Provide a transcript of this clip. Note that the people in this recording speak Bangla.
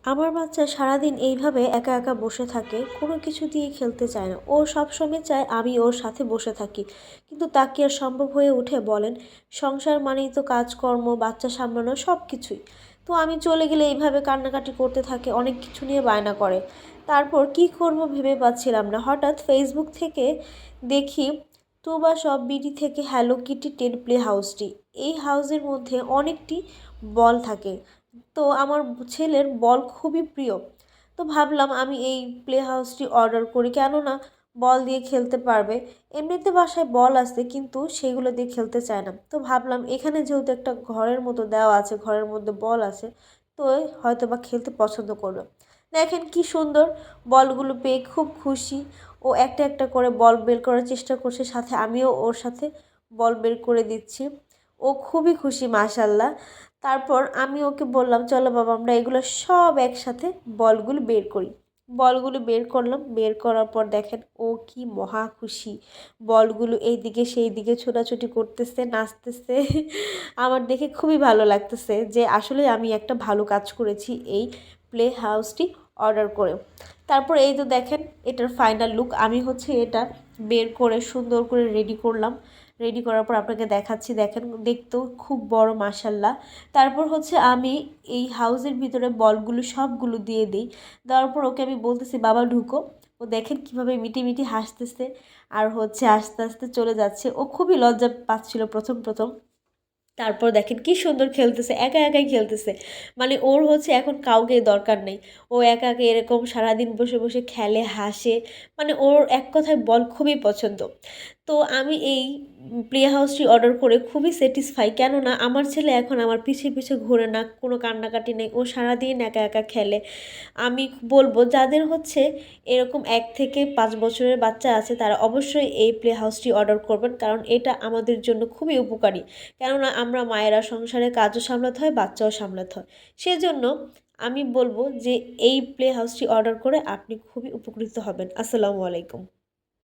আমার বাচ্চা সারাদিন এইভাবে একা একা বসে থাকে, কোনো কিছু দিয়ে খেলতে চায় না। ও সবসময় চায় আমি ওর সাথে বসে থাকি, কিন্তু তা কি আর সম্ভব হয়ে ওঠে বলেন? সংসার মানেই তো কাজকর্ম, বাচ্চা সামলানো, সব কিছুই। তো আমি চলে গেলে এইভাবে কান্নাকাটি করতে থাকে, অনেক কিছু নিয়ে বায়না করে। তারপর কি করব ভেবে পাচ্ছিলাম না, হঠাৎ ফেসবুক থেকে দেখি টুবা সব বিডি থেকে হ্যালো কিটি টেন প্লে হাউসটি। এই হাউসের মধ্যে অনেকটি বল থাকে। তো আমার ছেলের বল খুবই প্রিয়। তো ভাবলাম আমি এই প্লে হাউসটি অর্ডার করি, কেননা বল দিয়ে খেলতে পারবে। এমনিতে বাসায় বল আছে, কিন্তু সেগুলো দিয়ে খেলতে চায় না। তো ভাবলাম এখানে যেহেতু একটা ঘরের মতো দেওয়া আছে, ঘরের মধ্যে বল আছে, তো হয়তো বা খেলতে পছন্দ করবে। দেখেন কি সুন্দর, বলগুলো পেয়ে খুব খুশি। ও একটা একটা করে বল বের করার চেষ্টা করছে, সাথে আমিও ওর সাথে বল বের করে দিচ্ছি। ও খুবই খুশি মাশাল্লাহ। তারপর আমি ওকে বললাম, চলো বাবা আমরা এগুলো সব একসাথে বলগুলো বের করি। বলগুলো বের করলাম, বের করার পর দেখেন ও কি মহা খুশি। বলগুলো এই দিকে সেই দিকে ছোটাছুটি করতেছে, নাচতেছে। আমার দেখে খুবই ভালো লাগতেছে যে আসলে আমি একটা ভালো কাজ করেছি এই প্লে হাউসটি অর্ডার করে। তারপর এই তো দেখেন এটার ফাইনাল লুক। আমি এটা বের করে সুন্দর করে রেডি করলাম। রেডি করার পর আপনাকে দেখাচ্ছি, দেখেন দেখতেও খুব বড় মাশাল্লাহ। তারপর আমি এই হাউসের ভিতরে বলগুলো সবগুলো দিয়ে দিই। দেওয়ার পর ওকে আমি বলতেছি বাবা ঢুকো। ও দেখেন কিভাবে মিটি মিটি হাসতেছে, আর আস্তে আস্তে চলে যাচ্ছে। ও খুবই লজ্জা পাচ্ছিল প্রথম প্রথম। তারপর দেখেন কি সুন্দর খেলতেছে, একা একাই খেলতেছে। মানে ওর এখন কাউকে দরকার নেই। ও একা একা এরকম সারাদিন বসে বসে খেলে, হাসে। মানে ওর এক কথায় বল খুবই পছন্দ। তো আমি এই প্লে হাউসটি অর্ডার করে খুবই স্যাটিসফাই, কেননা আমার ছেলে এখন আমার পিছে পিছে ঘুরে না, কোনো কান্নাকাটি নেই, ও সারাদিন একা একা খেলে। আমি বলবো যাদের এরকম 1 থেকে 5 বছরের বাচ্চা আছে, তারা অবশ্যই এই প্লে হাউসটি অর্ডার করবেন, কারণ এটা আমাদের জন্য খুবই উপকারী। কেননা আমরা মায়েরা সংসারে কাজও সামলাতে হয়, বাচ্চাও সামলাতে হয়। সেজন্য আমি বলবো যে এই প্লে হাউসটি অর্ডার করে আপনি খুবই উপকৃত হবেন। আসসালামু আলাইকুম।